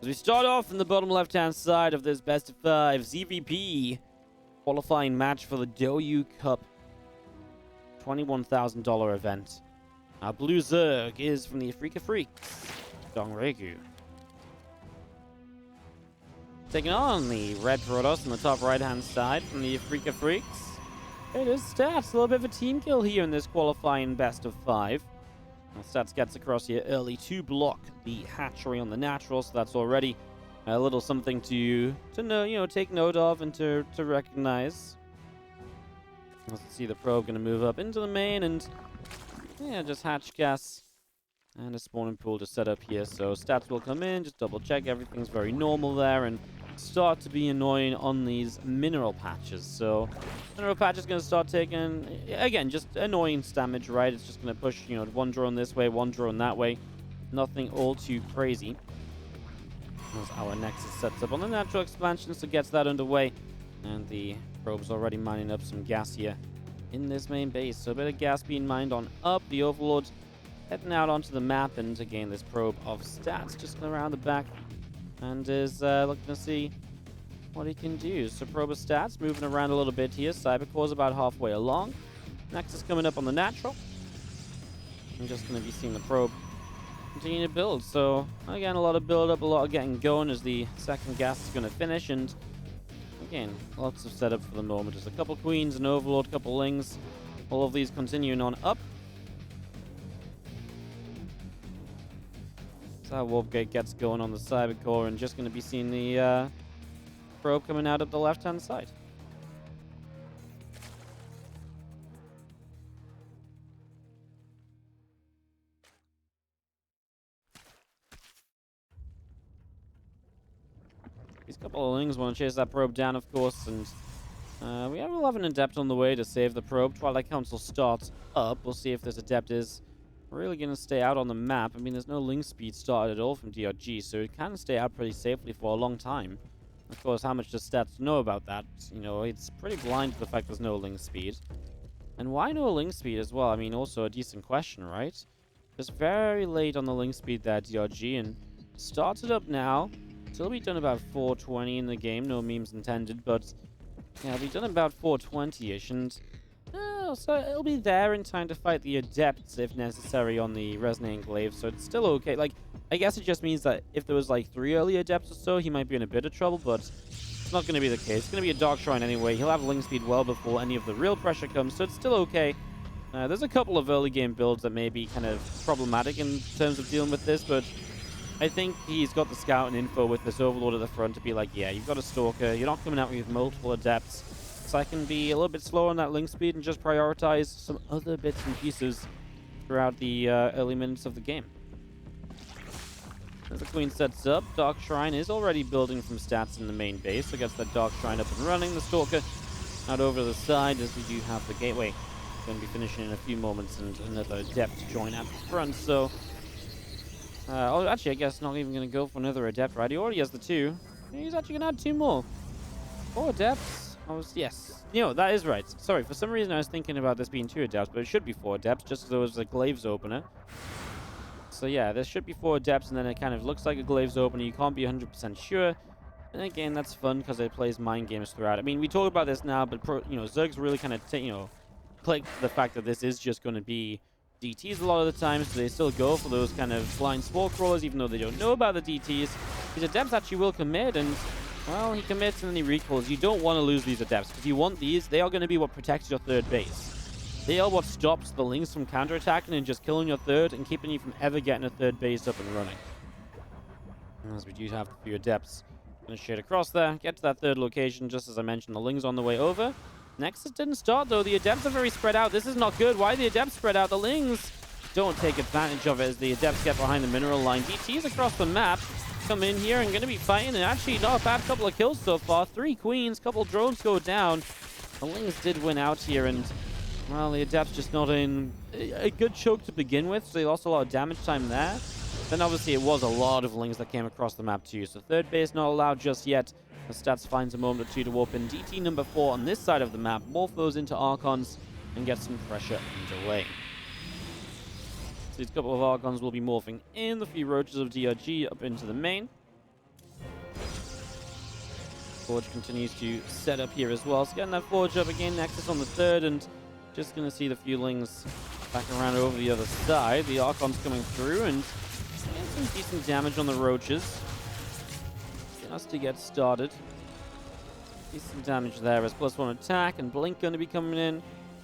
As we start off in the bottom left-hand side of this best of 5 ZVP qualifying match for the Douyu Cup $21,000 event. Our blue Zerg is from the Afrika Freaks, Dongregu. Taking on the red Protoss on the top right-hand side from the Afrika Freaks. It is Stats, a little bit of a team kill here in this qualifying best of 5. Well, Stats gets across here early to block the hatchery on the natural, so that's already a little something to know, take note of and to recognize. Let's see the probe going to move up into the main and just hatch gas and a spawning pool to set up here. So Stats will come in, just double check everything's very normal there and start to be annoying on these mineral patches. So mineral patch is going to start taking, again, just annoying damage, right? It's just going to push, one drone this way, one drone that way. Nothing all too crazy. As our Nexus sets up on the natural expansion, so gets that underway. And the probe's already mining up some gas here in this main base. So a bit of gas being mined on up. The Overlord heading out onto the map. And again, this probe of Stats just around the back. And is looking to see what he can do. So probe of Stats moving around a little bit here. Cybercore's about halfway along. Nexus coming up on the natural. I'm just going to be seeing the probe continue to build. So again, a lot of build up, a lot of getting going as the second gas is going to finish. And again, lots of setup for the moment. Just a couple queens, an Overlord, couple lings. All of these continuing on up. So Wolfgate gets going on the Cybercore and just going to be seeing the probe coming out of the left-hand side. These couple of lings want to chase that probe down, of course, and we will have an adept on the way to save the probe. Twilight Council starts up. We'll see if this adept is really going to stay out on the map. I mean, there's no link speed started at all from DRG, so it can stay out pretty safely for a long time. Of course, how much does Stats know about that? It's pretty blind to the fact there's no link speed. And why no link speed as well? I mean, also a decent question, right? It's very late on the link speed there, DRG, and started up now. It'll be done about 4:20 in the game, no memes intended, but yeah, it'll be done about 4:20ish, and so it'll be there in time to fight the adepts if necessary on the resonating glaive, so it's still okay. Like, I guess it just means that if there was like 3 early adepts or so, he might be in a bit of trouble, but it's not going to be the case. It's going to be a Dark Shrine anyway. He'll have link speed well before any of the real pressure comes, so it's still okay. There's a couple of early game builds that may be kind of problematic in terms of dealing with this, but I think he's got the scout and info with this Overlord at the front to be like, yeah, you've got a Stalker, you're not coming out with multiple adepts, so I can be a little bit slower on that link speed and just prioritize some other bits and pieces throughout the early minutes of the game. As the Queen sets up, Dark Shrine is already building from Stats in the main base, so gets that Dark Shrine up and running. The Stalker out over to the side as we do have the Gateway going to be finishing in a few moments and another adept to join at the front, so actually, I guess not even going to go for another adept, right? He already has the 2. He's actually going to add 2 more. 4 adepts. Yes. That is right. Sorry, for some reason I was thinking about this being 2 adepts, but it should be 4 adepts, just as there was a glaives opener. So yeah, there should be 4 adepts, and then it kind of looks like a glaives opener. You can't be 100% sure. And again, that's fun because it plays mind games throughout. I mean, we talk about this now, but Zerg's really kind of clicked the fact that this is just going to be DTs a lot of the time, so they still go for those kind of blind spore crawlers, even though they don't know about the DTs. These adepts actually will commit, and well, he commits and then he recalls. You don't want to lose these adepts, because you want these. They are going to be what protects your third base. They are what stops the links from counterattacking and just killing your third and keeping you from ever getting a third base up and running. As we do have a few adepts going to shade across there, get to that third location, just as I mentioned, the lings on the way over. Nexus didn't start, though. The adepts are very spread out. This is not good. Why are the adepts spread out? The lings don't take advantage of it as the adepts get behind the mineral line. DTs across the map come in here and going to be fighting, and actually not a bad couple of kills so far. 3 queens, couple drones go down. The lings did win out here, and well, the adepts just not in a good choke to begin with, so they lost a lot of damage time there. Then obviously it was a lot of lings that came across the map too, so third base not allowed just yet. The Stats finds a moment or two to warp in. DT number 4 on this side of the map, morph those into Archons and get some pressure underway. So these couple of Archons will be morphing in. The few roaches of DRG up into the main. Forge continues to set up here as well. So getting that Forge up again. Nexus on the third, and just going to see the Fuelings back around over the other side. The Archon's coming through, and getting some decent damage on the Roaches. Just to get started. Decent damage there as +1 attack, and Blink going to be coming in.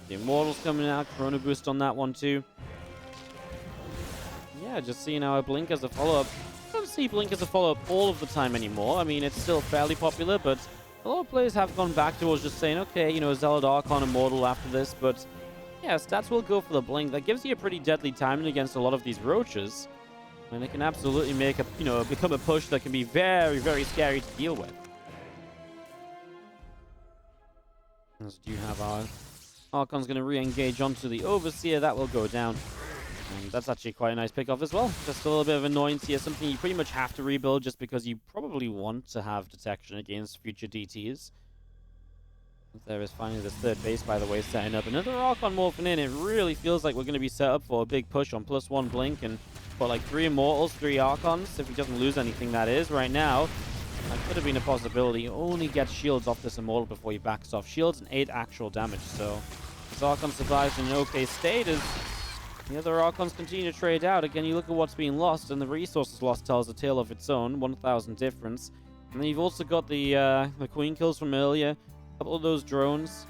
The Immortals coming out. Chrono Boost on that one too. Yeah, just seeing how Blink as a follow-up. I don't see Blink as a follow-up all of the time anymore. I mean, it's still fairly popular, but a lot of players have gone back towards just saying, okay, you know, Zealot, Archon, Immortal after this, but yeah, Stats will go for the Blink. That gives you a pretty deadly timing against a lot of these Roaches, and it can absolutely make a, you know, become a push that can be very, very scary to deal with. As do have our Archon's going to re-engage onto the Overseer. That will go down. And that's actually quite a nice pick-off as well. Just a little bit of annoyance here. Something you pretty much have to rebuild just because you probably want to have detection against future DTs. There is finally this third base, by the way, setting up. Another Archon morphing in. It really feels like we're going to be set up for a big push on +1 Blink and for like 3 Immortals, 3 Archons. If he doesn't lose anything, that is. Right now, that could have been a possibility. Only gets shields off this Immortal before he backs off. Shields and 8 actual damage. So this Archon survives in an okay state as the other Archons continue to trade out. Again, you look at what's being lost, and the resources lost tells a tale of its own. 1,000 difference. And then you've also got the Queen kills from earlier. A couple of those drones.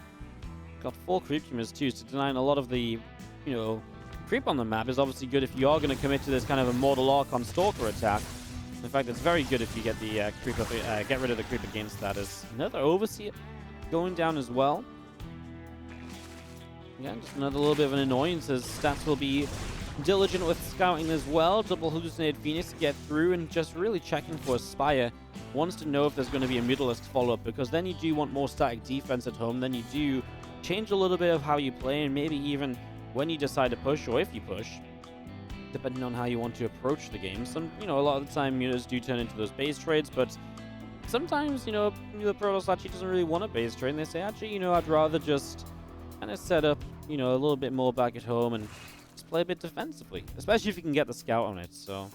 Got 4 creep tumors too, so denying a lot of the, you know, creep on the map is obviously good if you are going to commit to this kind of Immortal Archon Stalker attack. In fact, it's very good if you get the creep up, get rid of the creep against that. As another Overseer going down as well. Yeah, just another little bit of an annoyance as Stats will be diligent with scouting as well. Double Hallucinated Phoenix to get through and just really checking for Spire. Wants to know if there's going to be a Mutalisk follow-up, because then you do want more static defense at home. Then you do change a little bit of how you play, and maybe even when you decide to push, or if you push, depending on how you want to approach the game. Some, you know, a lot of the time mutas do turn into those base trades, but sometimes, you know, the Protoss actually doesn't really want a base trade, and they say, actually, you know, I'd rather just kind of set up, you know, a little bit more back at home and just play a bit defensively, especially if you can get the scout on it. So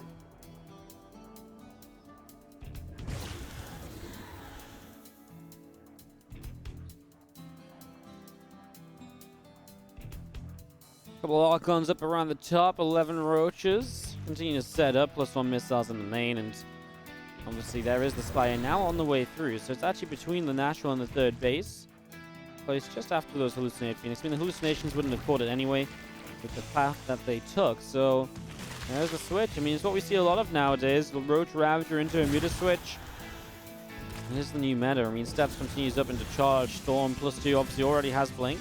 couple of Archons up around the top, 11 Roaches. Continue to set up, +1 missiles in the main, and obviously there is the Spire now on the way through. So it's actually between the natural and the third base. Placed just after those Hallucinated Phoenix. I mean, the hallucinations wouldn't have caught it anyway with the path that they took. So there's a switch. I mean, it's what we see a lot of nowadays. The Roach Ravager into a Muta switch. It is the new meta. I mean, Stats continues up into charge. Storm +2 obviously already has Blink.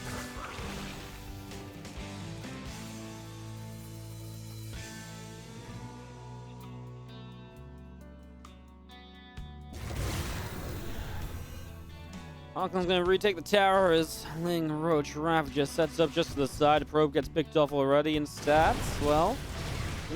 Archon's going to retake the tower as Ling Roach Ravager sets up just to the side. A probe gets picked off already in Stats. Well,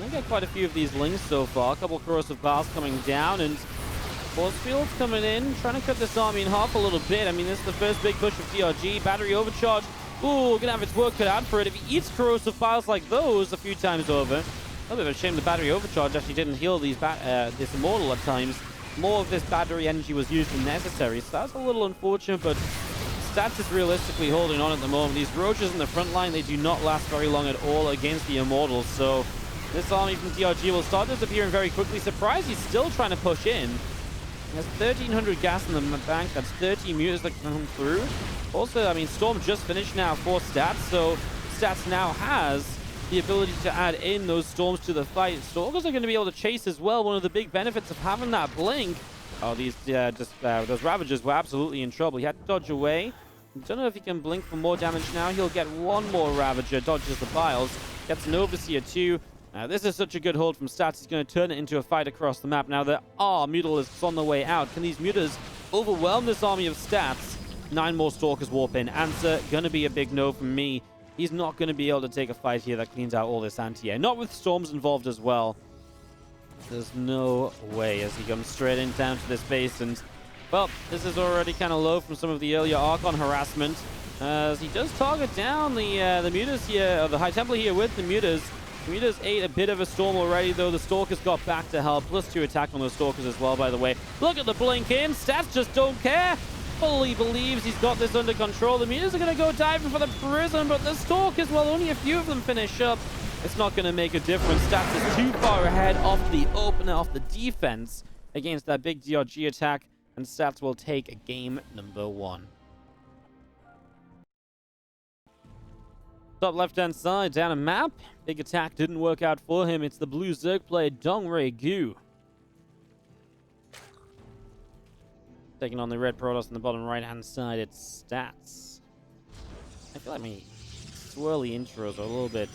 we get quite a few of these Lings so far. A couple of corrosive bars coming down, and Force Field's coming in, trying to cut this army in half a little bit. I mean, this is the first big push of DRG. Battery overcharge. Ooh, gonna have its work cut out for it. If he eats corrosive files like those a few times over, a little bit of a shame the battery overcharge actually didn't heal these this Immortal at times. More of this battery energy was used than necessary, so that's a little unfortunate, but Stats is realistically holding on at the moment. These Roaches in the front line, they do not last very long at all against the Immortals, so this army from DRG will start disappearing very quickly. Surprised he's still trying to push in. He has 1,300 gas in the bank. That's 30 mutas that can come through. Also, I mean, Storm just finished now for Stats, so Stats now has the ability to add in those Storms to the fight. Stalkers are going to be able to chase as well. One of the big benefits of having that Blink. Oh, these those Ravagers were absolutely in trouble. He had to dodge away. Don't know if he can Blink for more damage now. He'll get one more Ravager, dodges the Biles, gets an Overseer too. This is such a good hold from Stats. He's going to turn it into a fight across the map. Now there are Mutalisks on the way out. Can these Mutas overwhelm this army of Stats? 9 more Stalkers warp in. Answer, going to be a big no from me. He's not going to be able to take a fight here that cleans out all this anti-air. Not with Storms involved as well. There's no way as he comes straight in down to this base. And, well, this is already kind of low from some of the earlier Archon harassment. As he does target down the Mutas here, or the High Templar here with the Mutas. Rita's ate a bit of a storm already, though. The Stalker's got back to help. +2 attack on those Stalkers as well, by the way. Look at the blink in. Stats just don't care. Fully believes he's got this under control. The Mutas are going to go diving for the Prism, but the Stalkers, well, only a few of them finish up. It's not going to make a difference. Stats is too far ahead off the opener, off the defense against that big DRG attack, and Stats will take game number 1. Top left-hand side, down a map. Big attack didn't work out for him. It's the blue Zerg player, Dongray Gu. Taking on the red Protoss on the bottom right-hand side, it's Stats. I feel like my swirly intros are a little bit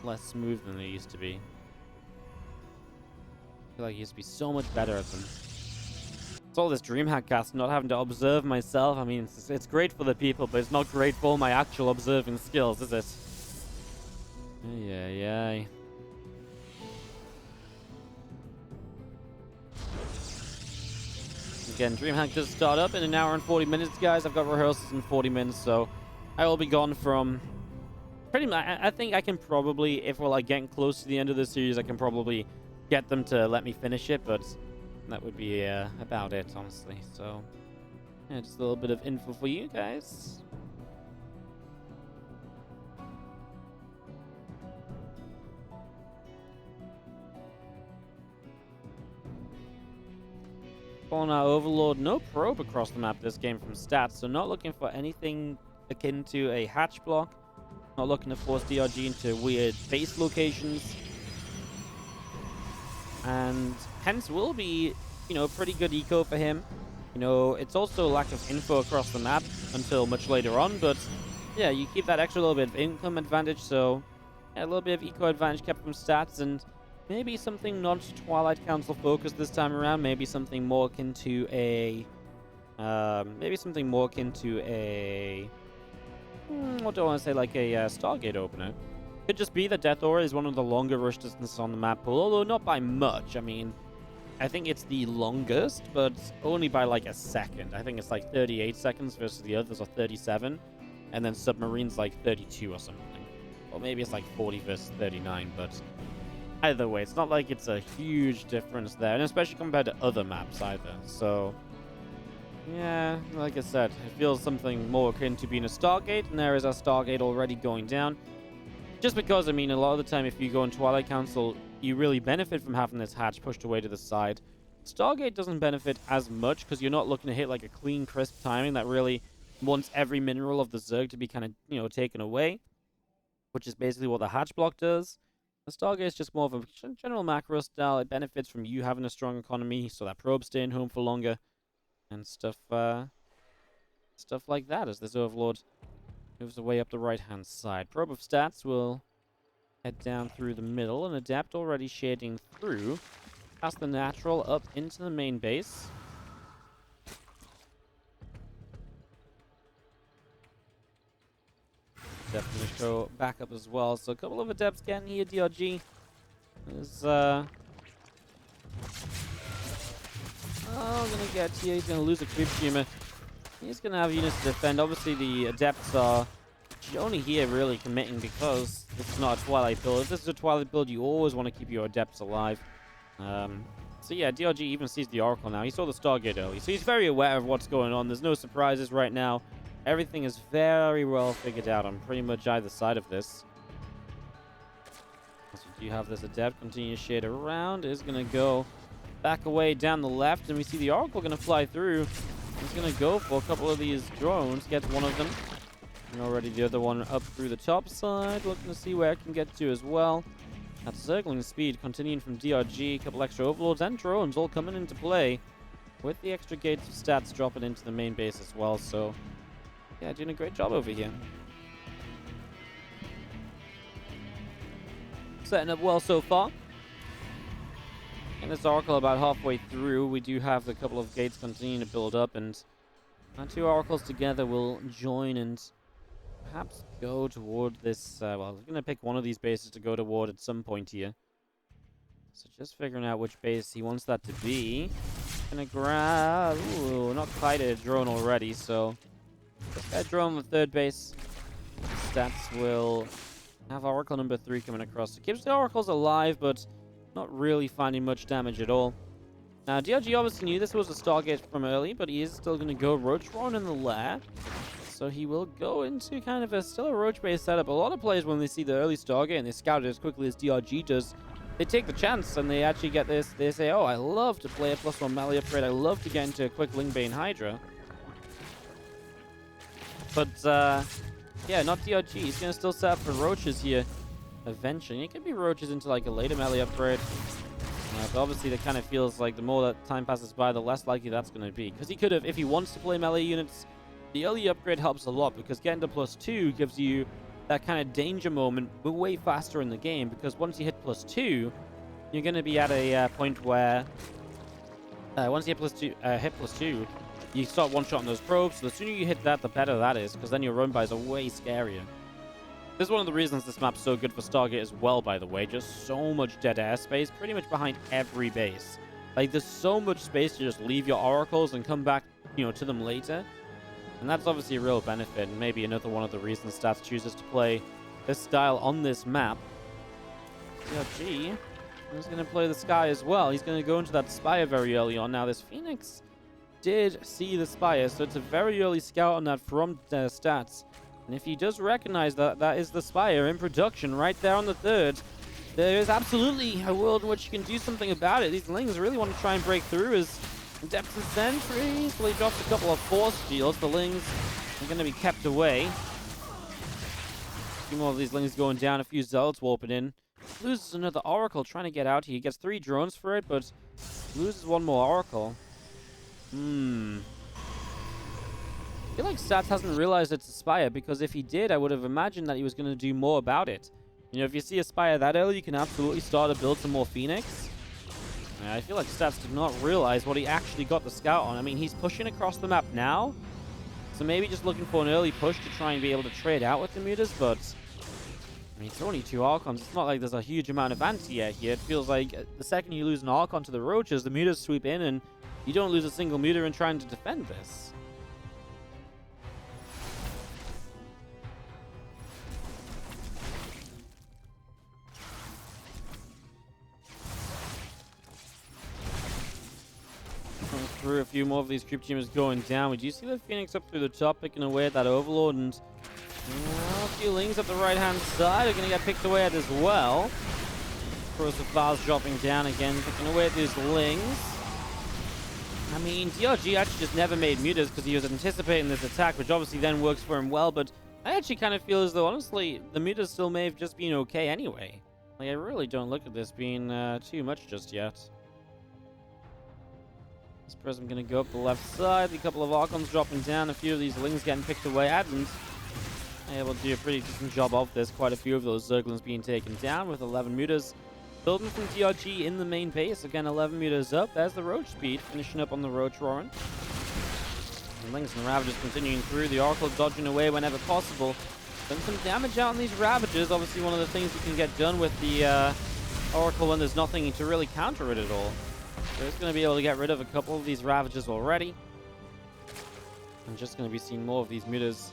less smooth than they used to be. I feel like I used to be so much better at them. It's all this DreamHack cast, not having to observe myself. I mean, it's great for the people, but it's not great for my actual observing skills, is it? Yeah. Again, DreamHack does start up in an hour and 40 minutes, guys. I've got rehearsals in 40 minutes, so I will be gone from... Pretty much, I think I can probably, if we're like getting close to the end of the series, I can probably get them to let me finish it, but... that would be about it, honestly. So, yeah, just a little bit of info for you guys. On our Overlord, no probe across the map this game from Stats, so not looking for anything akin to a hatch block. Not looking to force DRG into weird base locations. And hence will be, you know, pretty good eco for him. You know, it's also lack of info across the map until much later on, but yeah, you keep that extra little bit of income advantage, so yeah, a little bit of eco advantage kept from Stats, and maybe something not Twilight Council focused this time around, maybe something more akin to a what do I want to say, like a Stargate opener. Could just be that Death Aura is one of the longer rush distances on the map pool, although not by much. I mean, I think it's the longest, but only by like a second. I think it's like 38 seconds versus the others are 37, and then Submarine's like 32 or something. Or maybe it's like 40 versus 39, but either way, it's not like it's a huge difference there, and especially compared to other maps either. So, yeah, like I said, it feels something more akin to being a Stargate, and there is a Stargate already going down. Just because, I mean, a lot of the time if you go in Twilight Council, you really benefit from having this hatch pushed away to the side. Stargate doesn't benefit as much because you're not looking to hit like a clean, crisp timing that really wants every mineral of the Zerg to be kind of, you know, taken away, which is basically what the hatch block does. The Stargate is just more of a general macro style. It benefits from you having a strong economy, so that probe's staying home for longer, and stuff like that as this Overlord moves away up the right-hand side. Probe of Stats will head down through the middle, and Adept already shading through past the natural up into the main base. Adept going to show back up as well, so a couple of Adepts getting here. DRG is gonna get here. He's gonna lose a creep tumor. He's gonna have units to defend. Obviously the Adepts are only here really committing because this is not a Twilight build. If this is a Twilight build, you always want to keep your Adepts alive. So yeah, DRG even sees the Oracle now. He saw the Stargate early, so he's very aware of what's going on. There's no surprises right now. Everything is very well figured out on pretty much either side of this. So you have this Adept continue to shade around. Is going to go back away down the left, and we see the Oracle going to fly through. He's going to go for a couple of these drones. Gets one of them. And already the other one up through the top side. Looking to see where it can get to as well. That circling speed continuing from DRG. A couple extra Overlords and drones all coming into play. With the extra gates of Stats dropping into the main base as well. So, yeah, doing a great job over here. Setting up well so far. And this Oracle about halfway through. We do have a couple of gates continuing to build up, and our two Oracles together will join and perhaps go toward this. Well, we're going to pick one of these bases to go toward at some point here. So just figuring out which base he wants that to be. Gonna grab. Ooh, not quite a drone already, so this guy drone the third base. Stats will Have Oracle number 3 coming across. It keeps the Oracles alive, but not really finding much damage at all. Now, DRG obviously knew this was a Stargate from early, but he is still going to go Roach Ron in the lair. So he will go into kind of still a Roach-based setup. A lot of players, when they see the early Stargate and they scout it as quickly as DRG does, they take the chance and they actually get this. They say, oh, I love to play a +1 melee upgrade. I love to get into a quick Lingbane Hydra. But, yeah, not DRG. He's going to still set up for Roaches here eventually. It could be Roaches into like a later melee upgrade. But obviously that kind of feels like the more that time passes by, the less likely that's going to be. Because he could have, if he wants to play melee units, the early upgrade helps a lot, because getting to +2 gives you that kind of danger moment way faster in the game, because once you hit +2, you're going to be at a point where once you hit +2, you start one-shotting those probes. So the sooner you hit that, the better that is, because then your run bys are way scarier. This is one of the reasons this map's so good for Stargate as well, by the way. Just so much dead airspace, pretty much behind every base. Like, there's so much space to just leave your oracles and come back, you know, to them later. And that's obviously a real benefit, and maybe another one of the reasons Stats chooses to play this style on this map. DRG is going to play the Sky as well. He's going to go into that Spire very early on. Now, this Phoenix did see the Spire, so it's a very early scout on that from Stats. And if he does recognize that that is the Spire in production right there on the 3rd, there is absolutely a world in which you can do something about it. These Lings really want to try and break through his Depths and Sentries. Well, he drops a couple of Force Shields. The Lings are going to be kept away. A few more of these Lings going down, a few Zealots warping in. Loses another Oracle trying to get out here. He gets 3 drones for it, but loses one more Oracle. I feel like Stats hasn't realized it's a Spire, because if he did, I would have imagined that he was going to do more about it. You know, if you see a Spire that early, you can absolutely start to build some more Phoenix. I feel like Stats did not realize what he actually got the scout on. I mean, he's pushing across the map now, so maybe just looking for an early push to try and be able to trade out with the mutas, but I mean, it's only 2 Archons. It's not like there's a huge amount of anti-air here. It feels like the second you lose an Archon to the Roaches, the mutas sweep in, and you don't lose a single muta in trying to defend this. Through a few more of these creep teamers going down. We do see the Phoenix up through the top, picking away at that Overlord, and a few Lings up the right-hand side are going to get picked away at as well. Corrosive Bars dropping down again, picking away at these Lings. I mean, DRG actually just never made mutas because he was anticipating this attack, which obviously then works for him well, but I actually kind of feel as though, honestly, the mutas still may have just been okay anyway. Like, I really don't look at this being too much just yet. This Prism going to go up the left side. A couple of Archons dropping down. A few of these Lings getting picked away. Advent able to do a pretty decent job of this. Quite a few of those Zerglings being taken down with 11 mutas. Building from DRG in the main base. Again, 11 mutas up. There's the Roach speed. Finishing up on the Roach Roaring. And Lings and Ravagers continuing through. The Oracle dodging away whenever possible. Done some damage out on these Ravagers. Obviously, one of the things you can get done with the Oracle when there's nothing to really counter it at all. So it's going to be able to get rid of a couple of these Ravagers already. I'm just going to be seeing more of these mutas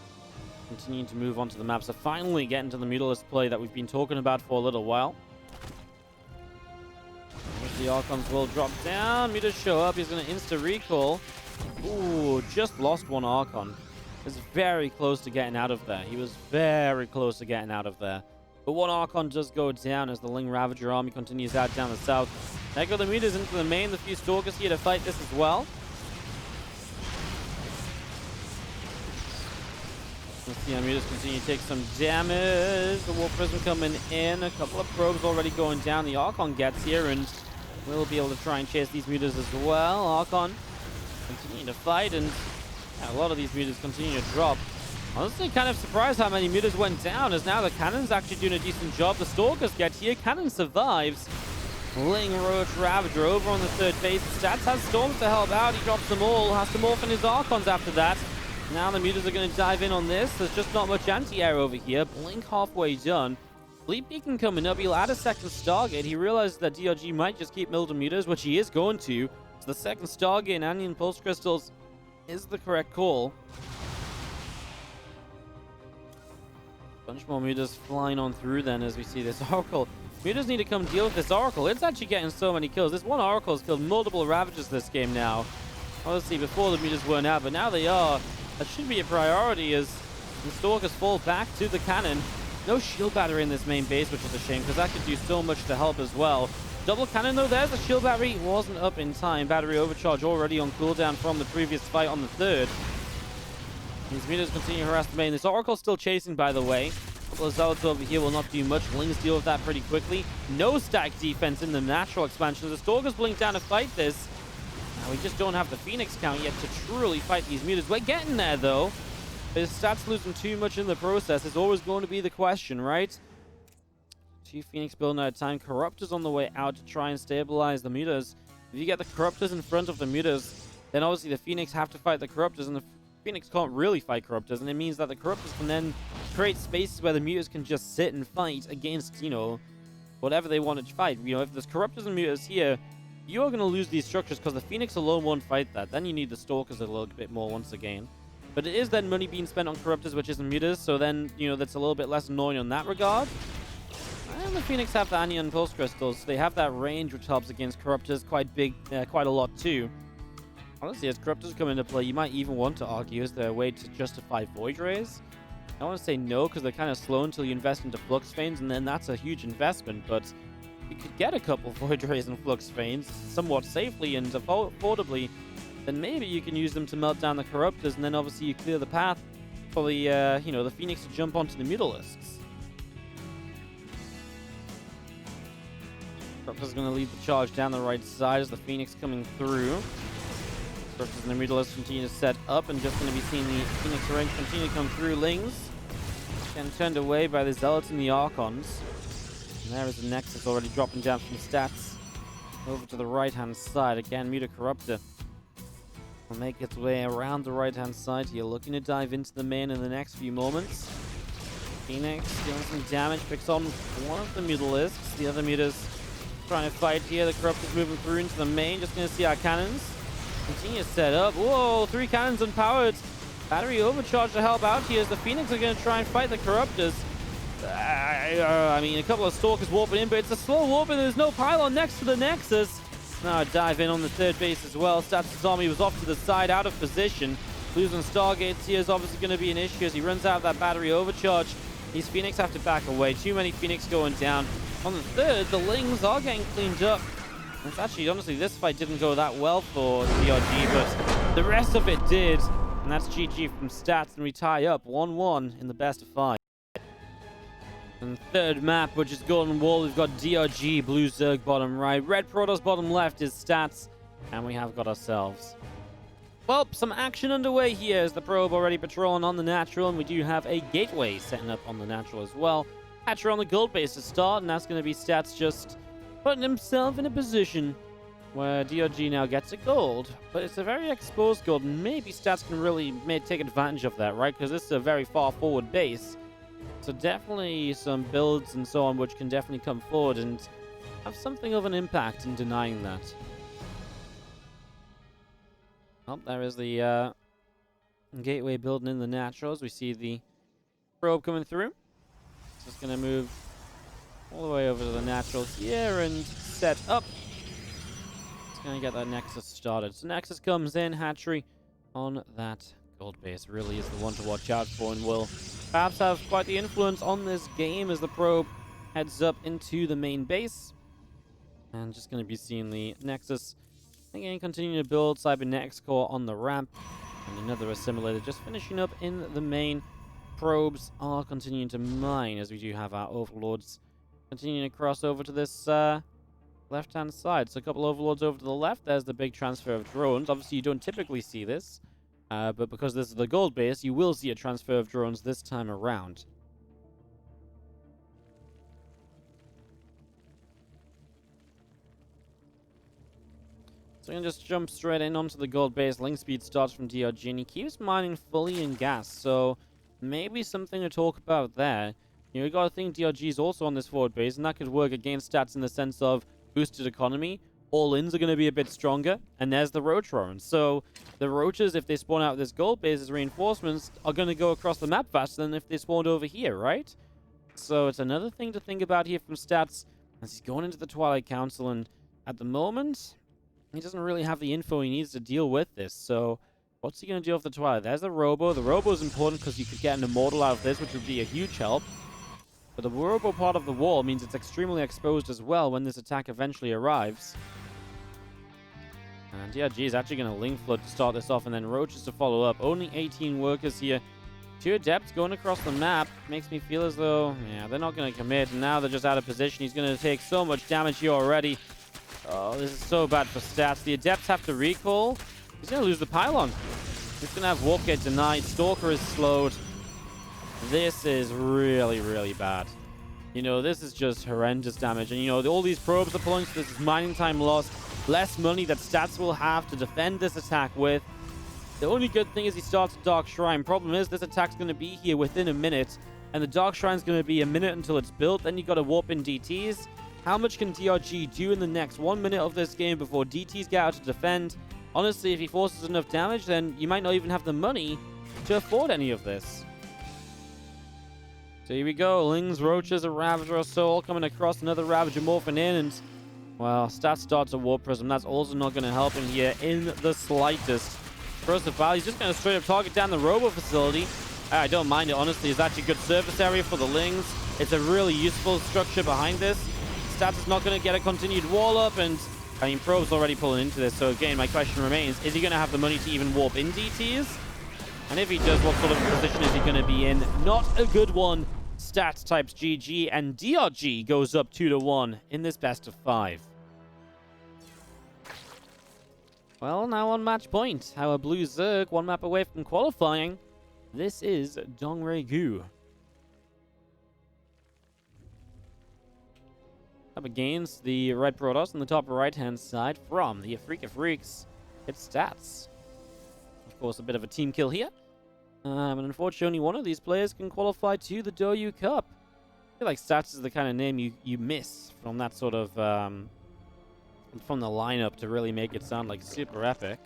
continuing to move onto the map. So finally getting to the mutalist play that we've been talking about for a little while. The Archons will drop down. Mutas show up. He's going to insta-recall. Ooh, just lost one Archon. Is very close to getting out of there. He was very close to getting out of there. But one Archon does go down as the Ling Ravager army continues out down the south. There go the mutas into the main. The few Stalkers here to fight this as well. Let's see how mutas continue to take some damage. The War Prism coming in. A couple of probes already going down. The Archon gets here and we'll be able to try and chase these mutas as well. Archon continuing to fight, and a lot of these mutas continue to drop. Honestly, kind of surprised how many mutas went down, as now the Cannon's actually doing a decent job. The Stalkers get here. Cannon survives. Ling, Roach, Ravager over on the 3rd base. Stats has Storms to help out. He drops them all. Has to morph in his Archons after that. Now the mutas are going to dive in on this. There's just not much anti-air over here. Blink halfway done. Fleet Beacon coming up. He'll add a second Stargate. He realizes that DRG might just keep Milton mutas, which he is going to. So the second Stargate and Anion Pulse Crystals is the correct call. Bunch more mutas flying on through then as we see this Oracle. Mutas need to come deal with this Oracle. It's actually getting so many kills. This one Oracle has killed multiple Ravagers this game now. Obviously, before the mutas weren't out, but now they are. That should be a priority as the Stalkers fall back to the cannon. No shield battery in this main base, which is a shame because that could do so much to help as well. Double cannon though, there's the shield battery. Wasn't up in time. Battery overcharge already on cooldown from the previous fight on the third. These mutas continue to harass the main. This Oracle still chasing, by the way. A couple of Zealots over here will not do much. Lings deal with that pretty quickly. No stack defense in the natural expansion. The Stalkers blink down to fight this. Now we just don't have the Phoenix count yet to truly fight these mutas. We're getting there though. Is Stats losing too much in the process is always going to be the question, right? 2 Phoenix building at a time. Corruptors on the way out to try and stabilize the mutas. If you get the Corruptors in front of the mutas, then obviously the Phoenix have to fight the Corruptors, and the Phoenix can't really fight Corruptors, and it means that the Corruptors can then create spaces where the mutas can just sit and fight against, you know, whatever they want to fight. You know, if there's Corruptors and mutas here, you're going to lose these structures because the Phoenix alone won't fight that. Then you need the Stalkers a little bit more once again. But it is then money being spent on Corruptors, which isn't mutas, so then, you know, that's a little bit less annoying on that regard. And the Phoenix have the Anion Pulse Crystals, so they have that range which helps against Corruptors quite big, quite a lot too. Honestly, as Corruptors come into play, you might even want to argue, is there a way to justify Void Rays? I want to say no, because they're kind of slow until you invest into Flux Veins, and then that's a huge investment, but you could get a couple Void Rays and Flux Veins somewhat safely and affordably, then maybe you can use them to melt down the Corruptors, and then obviously you clear the path for the, you know, the Phoenix to jump onto the Mutalisks. Corruptors going to lead the charge down the right side as the Phoenix coming through. Corruptors and the Mutalisks continue to set up, and just going to be seeing the Phoenix range continue to come through. Lings getting turned away by the Zealots and the Archons. And there is the Nexus already dropping down from Stats over to the right-hand side. Again, Muta Corruptor will make its way around the right-hand side here, looking to dive into the main in the next few moments. Phoenix dealing some damage, picks on one of the Mutalisks. The other Mutas trying to fight here. The Corruptors moving through into the main. Just going to see our cannons continue to set up. Whoa, 3 cannons unpowered. Battery overcharge to help out here as the Phoenix are going to try and fight the Corruptors. I mean, a couple of Stalkers warping in, but it's a slow warping. There's no pylon next to the Nexus. Now a dive in on the third base as well. Stats' Zombie was off to the side, out of position. Losing Stargates here is obviously going to be an issue as he runs out of that battery overcharge. These Phoenix have to back away. Too many Phoenix going down. On the third, the Lings are getting cleaned up. It's actually, honestly, this fight didn't go that well for DRG, but the rest of it did. And that's GG from Stats, and we tie up 1-1 in the best of 5. And third map, which is Golden Wall, we've got DRG, Blue Zerg bottom right, Red Protoss bottom left is Stats, and we have got ourselves, well, some action underway here as the probe already patrolling on the natural, and we do have a gateway setting up on the natural as well. Hatcher on the gold base to start, and that's going to be Stats just putting himself in a position where DRG now gets a gold, but it's a very exposed gold, and maybe Stats can really take advantage of that, right? Because this is a very far forward base. So definitely some builds and so on which can definitely come forward and have something of an impact in denying that. Oh, there is the gateway building in the naturals. We see the probe coming through. Just going to move all the way over to the naturals here and set up. It's going to get that Nexus started. So Nexus comes in, hatchery on that gold base. Really is the one to watch out for and will perhaps have quite the influence on this game as the probe heads up into the main base. And just going to be seeing the Nexus again continuing to build Cybernetics core on the ramp. And another assimilator just finishing up in the main. Probes are continuing to mine as we do have our overlords continuing to cross over to this left-hand side. So a couple overlords over to the left. There's the big transfer of drones. Obviously, you don't typically see this. But because this is the gold base, you will see a transfer of drones this time around. So I'm going to just jump straight in onto the gold base. Link speed starts from DRG, and he keeps mining fully in gas. So maybe something to talk about there. You know, you got to think DRG is also on this forward base, and that could work against Stats in the sense of boosted economy. all-ins are going to be a bit stronger. And there's the roach roaring. So the roaches, if they spawn out of this gold base as reinforcements, are going to go across the map faster than if they spawned over here, right? So it's another thing to think about here from Stats as he's going into the Twilight Council. And at the moment, he doesn't really have the info he needs to deal with this. So what's he going to do with the Twilight? There's the Robo. The Robo is important because you could get an Immortal out of this, which would be a huge help. But the Robo part of the wall means it's extremely exposed as well when this attack eventually arrives. And DRG is actually going to Link Flood to start this off, and then Roaches to follow up. Only 18 workers here. 2 Adepts going across the map. Makes me feel as though, yeah, they're not going to commit. And now they're just out of position. He's going to take so much damage here already. Oh, this is so bad for Stats. The Adepts have to recall. He's going to lose the Pylon. He's going to have Warp Gate denied. Stalker is slowed. This is really, really bad. You know, this is just horrendous damage. And, you know, all these probes are pulling, so this is mining time lost. Less money that Stats will have to defend this attack with. The only good thing is he starts a Dark Shrine. Problem is, this attack's going to be here within a minute. And the Dark Shrine's going to be a minute until it's built. Then you got to warp in DTs. How much can DRG do in the next 1 minute of this game before DTs get out to defend? Honestly, if he forces enough damage, then you might not even have the money to afford any of this. So here we go. Lings, Roaches, a Ravager or so, all coming across. Another Ravager morphing in, and well, Stats starts a Warp Prism. That's also not going to help him here in the slightest. First of all, he's just going to straight up target down the Robo facility. I don't mind it, honestly. It's actually a good surface area for the Lings. It's a really useful structure behind this. Stats is not going to get a continued wall up, and I mean, Probe's already pulling into this. So again, my question remains, is he going to have the money to even warp in DTs? And if he does, what sort of position is he going to be in? Not a good one. Stats types GG, and DRG goes up 2-1 in this best of 5. Well, now on match point, our Blue Zerg, 1 map away from qualifying. This is Dongregu. Up against the Red Protoss on the top right-hand side from the Afrika Freaks. It's Stats. Of course, a bit of a team kill here. And unfortunately, only one of these players can qualify to the Douyu Cup. I feel like Stats is the kind of name you miss from that sort of, from the lineup to really make it sound like super epic.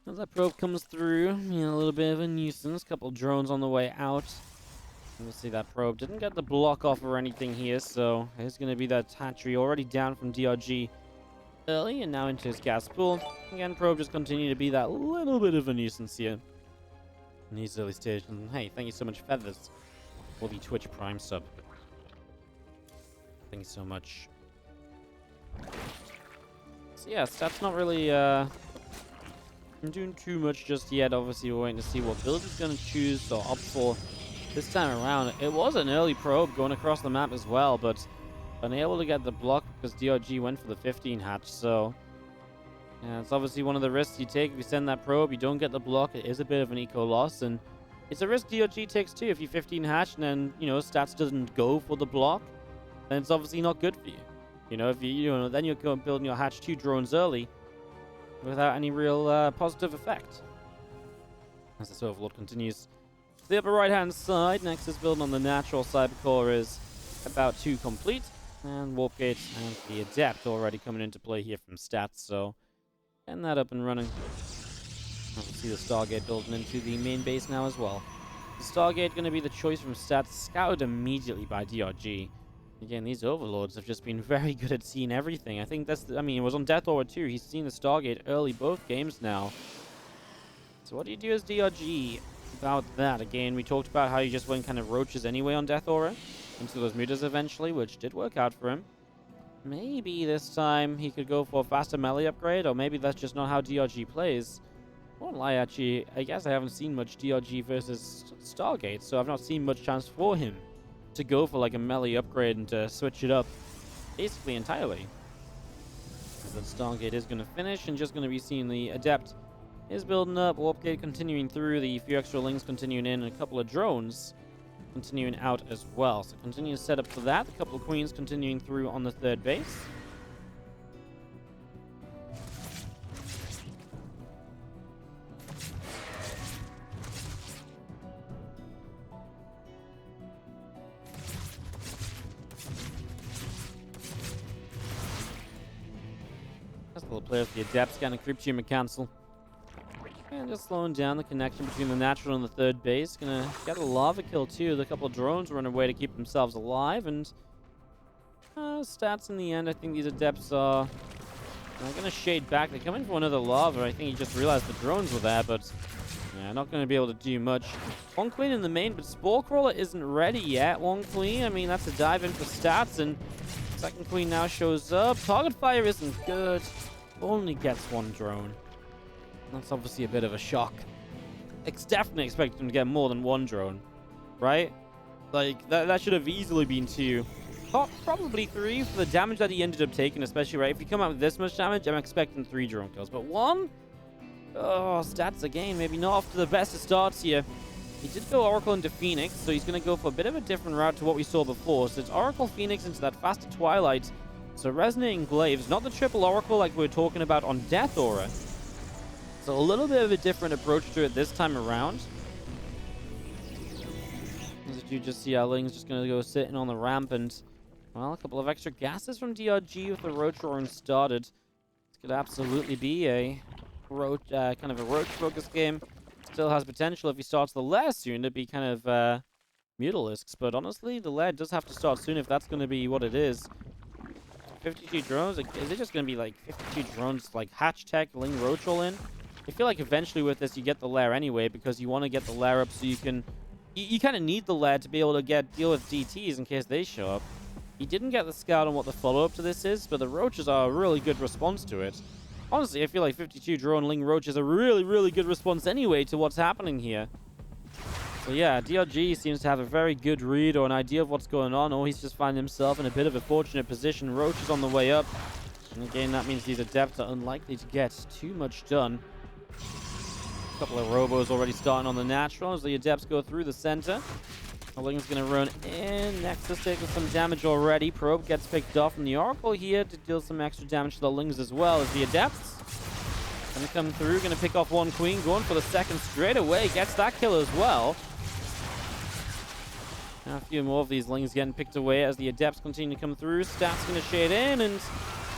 As that probe comes through, you know, a little bit of a nuisance. Couple drones on the way out. Let's see, that probe didn't get the block off or anything here, so there's going to be that hatchery already down from DRG early and now into his gas pool. Again, probe just continue to be that little bit of a nuisance here in these early stages. And hey, thank you so much, Feathers, for the Twitch Prime sub. Thank you so much. So yeah, Stats not really doing too much just yet. Obviously, we're waiting to see what build he's going to choose or opt for this time around. It was an early probe going across the map as well, but unable to get the block because DRG went for the 15 hatch. So yeah, it's obviously one of the risks you take if you send that probe. You don't get the block. It is a bit of an eco loss, and it's a risk DRG takes too. If you 15 hatch and then, you know, Stats doesn't go for the block, then it's obviously not good for you. You know, if then you're going building your hatch 2 drones early without any real positive effect. As this Overlord continues to the upper right-hand side, Nexus building on the natural cyber core is about to complete, and Warp Gate and the Adept already coming into play here from Stats, so getting that up and running. And we'll see the Stargate building into the main base now as well. The Stargate going to be the choice from Stats, scouted immediately by DRG. Again, these Overlords have just been very good at seeing everything. I think that's, I mean, it was on Death Aura too. He's seen the Stargate early both games now. So what do you do as DRG about that? Again, we talked about how he just went kind of roaches anyway on Death Aura into those mutas eventually, which did work out for him. Maybe this time he could go for a faster melee upgrade, or maybe that's just not how DRG plays. I won't lie, actually, I guess I haven't seen much DRG versus Stargate, so I've not seen much chance for him to go for like a melee upgrade and to switch it up basically entirely. As that Stargate is going to finish and just going to be seeing the Adept is building up, Warp Gate continuing through, the few extra links continuing in, and a couple of drones continuing out as well. So continue to set up for that. A couple of Queens continuing through on the third base. player for the Adepts, getting a Creep Tumor cancel. And just slowing down the connection between the natural and the third base. Gonna get a lava kill too. The couple of drones run away to keep themselves alive. And stats in the end, I think these Adepts are gonna shade back. They come in for another lava. I think he just realized the drones were there, but yeah, not gonna be able to do much. One Queen in the main, but Spore Crawler isn't ready yet. One Queen, I mean, that's a dive in for stats, and second Queen now shows up. Target fire isn't good. Only gets one drone. That's obviously a bit of a shock. It's definitely expected him to get more than one drone, right? Like, that should have easily been two. Probably three for the damage that he ended up taking, especially, right? If you come out with this much damage, I'm expecting 3 drone kills. But one? Oh, stats again. Maybe not off to the best of starts here. He did go Oracle into Phoenix, so he's going to go for a bit of a different route to what we saw before. So it's Oracle Phoenix into that faster Twilight. So Resonating Glaives, not the triple Oracle like we were talking about on Death Aura. So a little bit of a different approach to it this time around. As you just see, our Ling's just going to go sitting on the ramp, and well, a couple of extra gases from DRG with the Roach Roaring started. This could absolutely be a Roach, kind of a Roach focus game. Still has potential if he starts the lair soon to be kind of Mutalisks, but honestly, the lair does have to start soon if that's going to be what it is. 52 drones? Like, is it just going to be like 52 drones, like Hatch Tech, Ling Roach all in? I feel like eventually with this you get the lair anyway, because you want to get the lair up so you can... You kind of need the lair to be able to deal with DTs in case they show up. He didn't get the scout on what the follow-up to this is, but the Roaches are a really good response to it. Honestly, I feel like 52 drone Ling Roach is a really, really good response anyway to what's happening here. So yeah, DRG seems to have a very good read or an idea of what's going on, or he's just finding himself in a bit of a fortunate position. Roach is on the way up. And again, that means these Adepts are unlikely to get too much done. A couple of Robos already starting on the natural as the Adepts go through the center. Ling's going to run in. Nexus taking some damage already. Probe gets picked off from the Oracle here to deal some extra damage to the Lings as well as the Adepts. Going to come through. Going to pick off one Queen. Going for the second straight away. Gets that kill as well. Now a few more of these Lings getting picked away as the Adepts continue to come through. Stats going to shade in and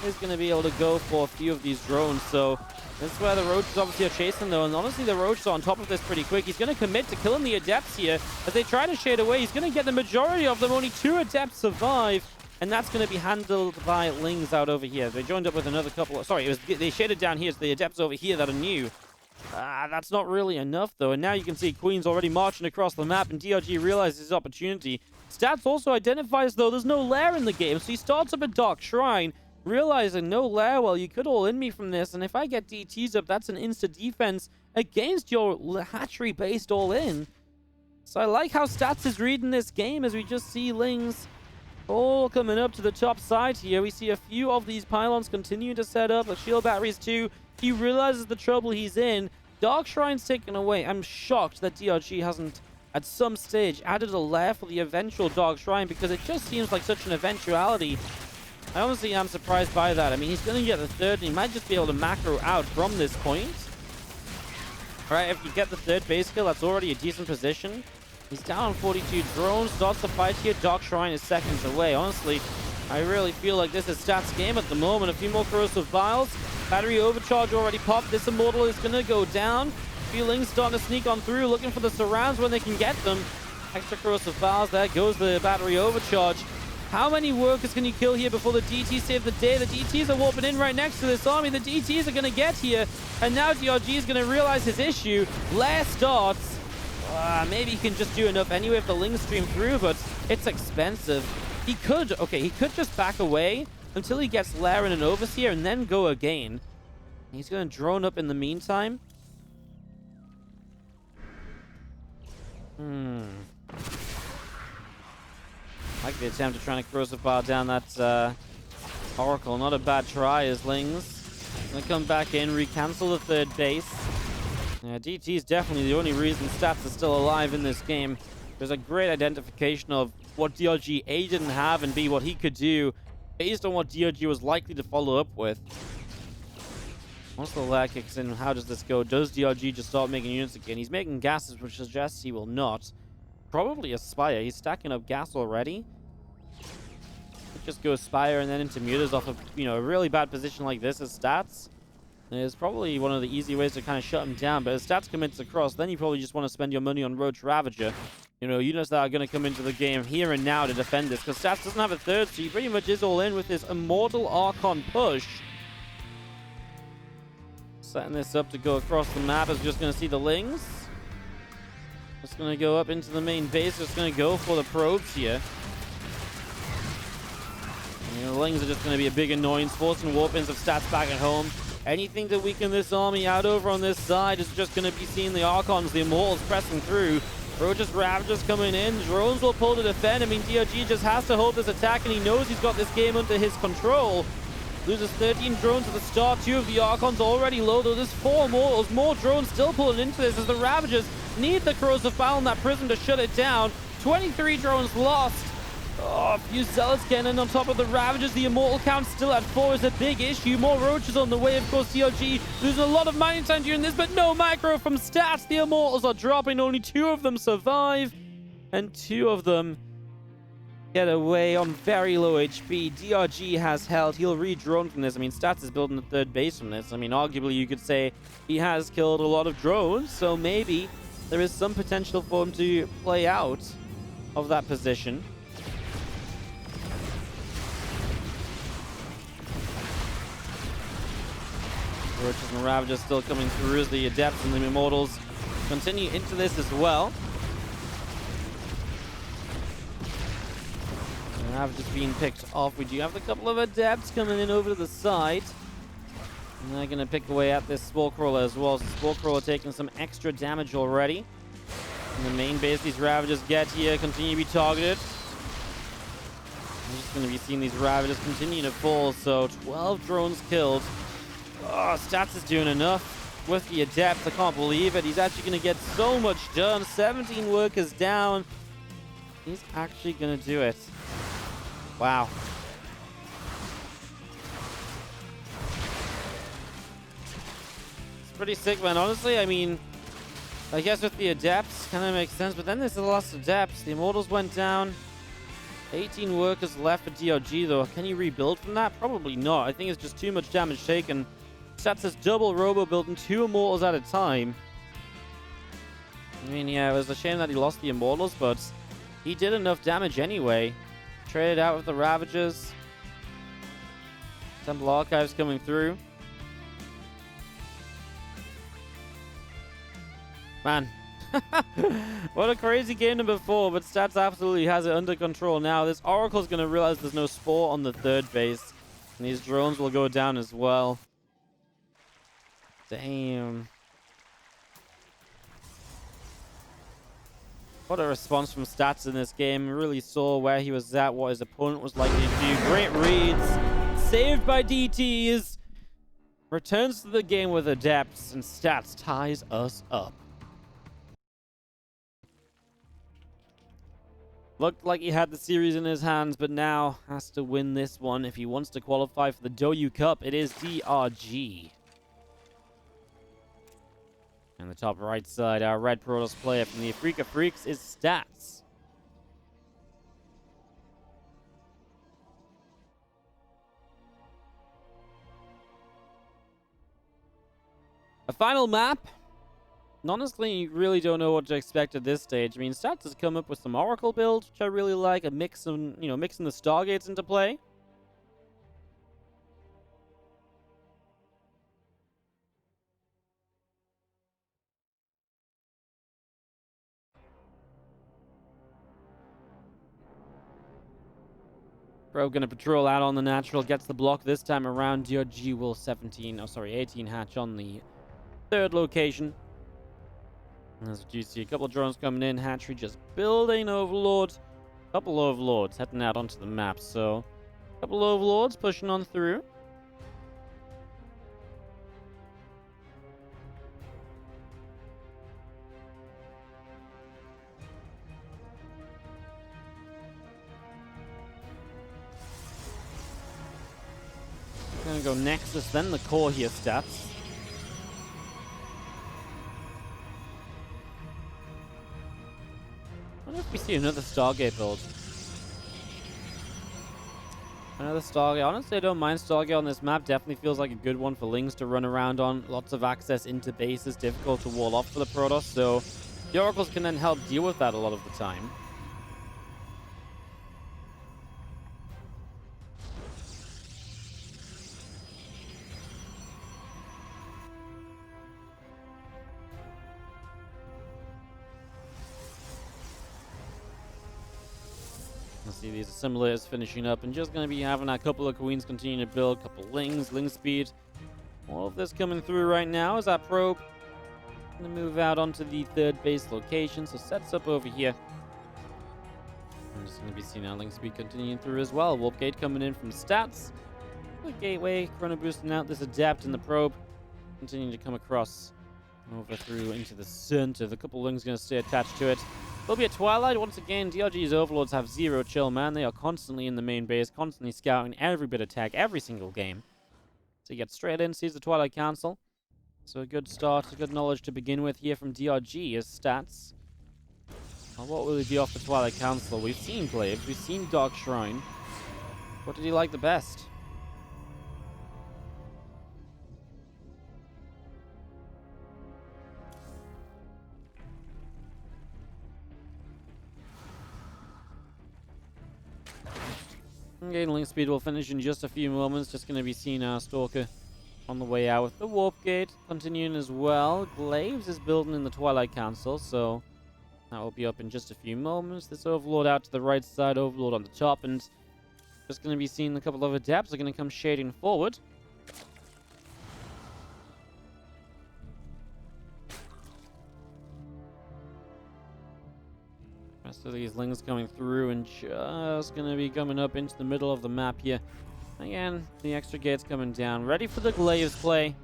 is going to be able to go for a few of these drones. So this is where the Roaches obviously are chasing though, and honestly the Roaches are on top of this pretty quick. He's going to commit to killing the Adepts here as they try to shade away. He's going to get the majority of them. Only 2 Adepts survive, and that's going to be handled by Lings out over here. They joined up with another couple of... Sorry, they shaded down here, so the Adepts over here that are new. That's not really enough though, and now you can see Queen's already marching across the map, and DRG realizes his opportunity. Stats also identifies though there's no lair in the game, so he starts up a Dark Shrine, realizing no lair. Well, you could all in me from this, and if I get DTs up, that's an insta defense against your hatchery based all in. So I like how Stats is reading this game as we just see Lings all coming up to the top side here. We see a few of these pylons continue to set up, the shield batteries too. He realizes the trouble he's in. Dark Shrine's taken away. I'm shocked that DRG hasn't at some stage added a lair for the eventual Dark Shrine, because it just seems like such an eventuality. I honestly am surprised by that. I mean, he's going to get the third, and he might just be able to macro out from this point. Alright, if you get the third base kill, that's already a decent position. He's down on 42 drones, starts the fight here. Dark Shrine is seconds away. Honestly, I really feel like this is Stats' game at the moment. A few more corrosive vials. Battery overcharge already popped. This Immortal is going to go down. Feelings starting to sneak on through, looking for the surrounds when they can get them. Extra corrosive vials. There goes the battery overcharge. How many workers can you kill here before the DTs save the day? The DTs are warping in right next to this army. The DTs are going to get here. And now DRG is going to realize his issue. Lair starts. Maybe he can just do enough anyway if the Lings stream through, but it's expensive. He could just back away until he gets Lair in an Overseer and then go again. He's going to drone up in the meantime. I like the attempt of trying to corrosive bar down that Oracle. Not a bad try as Lings. Gonna come back in, recancel the third base. Yeah, DT is definitely the only reason Stats are still alive in this game. There's a great identification of what DRG A didn't have and B what he could do based on what DRG was likely to follow up with. Once the lair kicks in, how does this go? Does DRG just start making units again? He's making gases, which suggests he will not. Probably a Spire. He's stacking up gas already. Could just go Spire and then into Mutas off of, a really bad position like this as Stats. is probably one of the easy ways to kind of shut him down. But as Stats commits across, then you probably just want to spend your money on Roach Ravager. You know, units that are going to come into the game here and now to defend this. Because Stats doesn't have a third, so he pretty much is all in with this Immortal Archon push. Setting this up to go across the map is just going to see the Lings. Just going to go up into the main base. Just going to go for the probes here. You know, the Lings are just going to be a big annoyance, forcing warp-ins of Stats back at home. Anything to weaken this army out over on this side is just going to be seeing the Archons, the Immortals pressing through. Roach's Ravagers coming in. Drones will pull to defend. I mean, DRG just has to hold this attack, and he knows he's got this game under his control. Loses 13 drones at the start. 2 of the Archons already low, though there's 4 Immortals. More drones still pulling into this as the Ravagers need the Crows of Foul in that prism to shut it down. 23 drones lost. Oh, a few Zealots getting in on top of the Ravagers. The Immortal count still at 4 is a big issue. More Roaches on the way. Of course, DRG losing a lot of mining time during this, but no micro from Stats. The Immortals are dropping. Only 2 of them survive, and 2 of them get away on very low HP. DRG has held. He'll re-drone from this. I mean, Stats is building the third base from this. I mean, arguably, you could say he has killed a lot of drones, so maybe there is some potential for him to play out of that position. Roaches and Ravagers still coming through as the Adepts and the Immortals continue into this as well. Ravagers being picked off. We do have a couple of Adepts coming in over to the side. And they're going to pick away at this Spore Crawler as well. So Spore Crawler taking some extra damage already. In the main base, these Ravagers get here, continue to be targeted. I'm just going to be seeing these Ravagers continue to fall. So 12 drones killed. Oh, Stats is doing enough with the Adept. I can't believe it. He's actually going to get so much done. 17 workers down. He's actually going to do it. Wow. It's pretty sick, man. Honestly, I mean, I guess with the Adepts, kind of makes sense. But then there's the last Adepts. The Immortals went down. 18 workers left for DRG, though. Can you rebuild from that? Probably not. I think it's just too much damage taken. Stats is double robo building 2 Immortals at a time. I mean, yeah, it was a shame that he lost the Immortals, but he did enough damage anyway. Traded out with the Ravagers. Temple Archives coming through. Man. What a crazy game number 4, but Stats absolutely has it under control now. This Oracle's going to realize there's no Spore on the third base. And these drones will go down as well. Damn. What a response from Stats in this game. Really saw where he was at, what his opponent was likely to do. Great reads. Saved by DTs. Returns to the game with Adepts, and Stats ties us up. Looked like he had the series in his hands, but now has to win this one if he wants to qualify for the Douyu Cup. It is DRG. And the top right side, our red Protoss player from the Afrika Freaks is Stats. A final map. And honestly, you really don't know what to expect at this stage. I mean, Stats has come up with some Oracle build, which I really like. A mix of, mixing the Stargates into play. Bro gonna patrol out on the natural, gets the block this time around. DRG will 18 hatch on the third location. As you see, a couple of drones coming in. Hatchery just building Overlord. A couple Overlords heading out onto the map. So, a couple Overlords pushing on through. Gonna go Nexus, then the core here, Stats. I wonder if we see another Stargate build. Another Stargate. Honestly, I don't mind Stargate on this map. Definitely feels like a good one for Lings to run around on. Lots of access into bases. Difficult to wall off for the Protoss. So the Oracles can then help deal with that a lot of the time. Let's see, these assimilators finishing up and just going to be having a couple of queens continue to build, couple ling speed. All of this coming through right now as that probe going to move out onto the third base location. So sets up over here. I'm just going to be seeing our ling speed continuing through as well. Warp gate coming in from stats. The gateway, chrono boosting out this adept and the probe continuing to come across over through into the center. The couple lings going to stay attached to it. There'll be a Twilight. Once again, DRG's Overlords have zero chill, man. They are constantly in the main base, constantly scouting every bit of tech, every single game. So you get straight in, sees the Twilight Council. So a good start, a good knowledge to begin with here from DRG as stats. Well, what will he be off the Twilight Council? We've seen Glaives, we've seen Dark Shrine. What did he like the best? Okay, link speed will finish in just a few moments. Just going to be seeing our Stalker on the way out with the Warp Gate continuing as well. Glaives is building in the Twilight Council, so that will be up in just a few moments. This Overlord out to the right side, Overlord on the top, and just going to be seeing a couple of Adepts are going to come shading forward. Rest of these lings coming through and just going to be coming up into the middle of the map here. Again, the extra gates coming down. Ready for the Glaives play.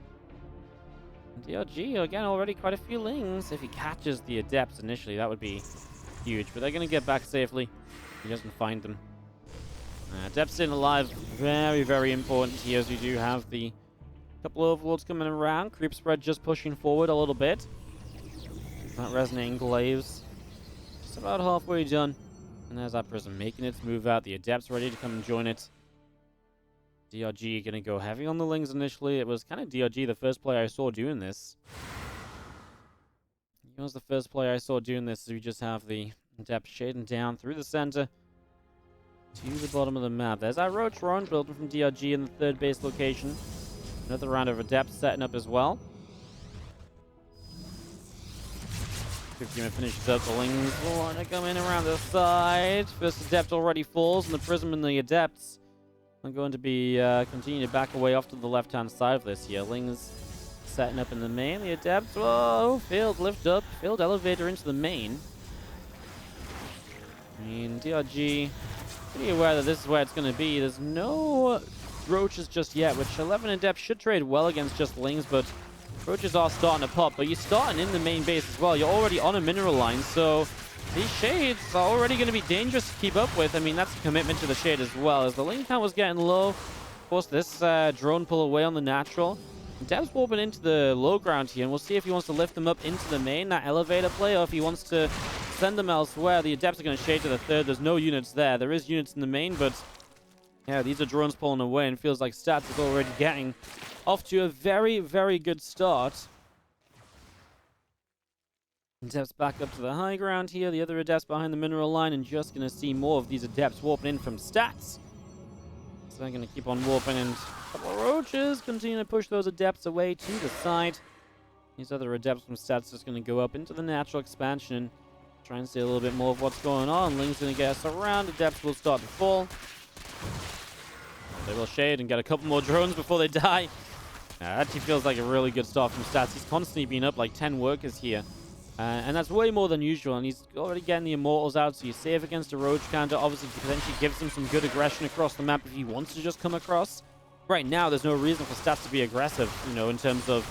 And DRG, again, already quite a few lings. If he catches the Adepts initially, that would be huge. But they're going to get back safely. He doesn't find them. Adepts staying alive, very, very important here, as we do have the couple of Overlords coming around. Creep spread just pushing forward a little bit. Not resonating Glaives. Just about halfway done. And there's that Prism making its move out. The Adepts ready to come and join it. DRG going to go heavy on the lings initially. It was kind of DRG the first player I saw doing this. He was the first player I saw doing this. So we just have the Adept shading down through the center to the bottom of the map. There's our Roach Ron building from DRG in the third base location. Another round of Adepts setting up as well. 15 finishes up. The lings want to come in around the side. First Adept already falls, and the Prism and the Adepts are going to be continuing to back away off to the left-hand side of this here. Lings setting up in the main. The Adepts, whoa, failed lift up. Failed elevator into the main. I mean, DRG, pretty aware that this is where it's going to be. There's no Roaches just yet, which 11 Adepts should trade well against just Lings, but Roaches are starting to pop. But you're starting in the main base as well. You're already on a mineral line, so these shades are already going to be dangerous to keep up with. I mean, that's a commitment to the shade as well. As the lane count was getting low, of course, this drone pull away on the natural. Dev's warping into the low ground here, and we'll see if he wants to lift them up into the main, that elevator play, or if he wants to send them elsewhere. The Adepts are going to shade to the third. There's no units there. There is units in the main, but yeah, these are drones pulling away, and feels like Stats is already getting off to a very, very good start. Adepts back up to the high ground here. The other Adepts behind the mineral line, and just going to see more of these Adepts warping in from Stats. So they're going to keep on warping, and a couple of Roaches continue to push those Adepts away to the side. These other Adepts from Stats just going to go up into the natural expansion and try and see a little bit more of what's going on. Ling's going to get us around. Adepts will start to fall. They will shade and get a couple more drones before they die. Actually feels like a really good start from Stats. He's constantly been up like 10 workers here. And that's way more than usual, and he's already getting the Immortals out, so you're safe against a Roach counter. Obviously, potentially gives him some good aggression across the map if he wants to just come across. Right now, there's no reason for Stats to be aggressive, in terms of,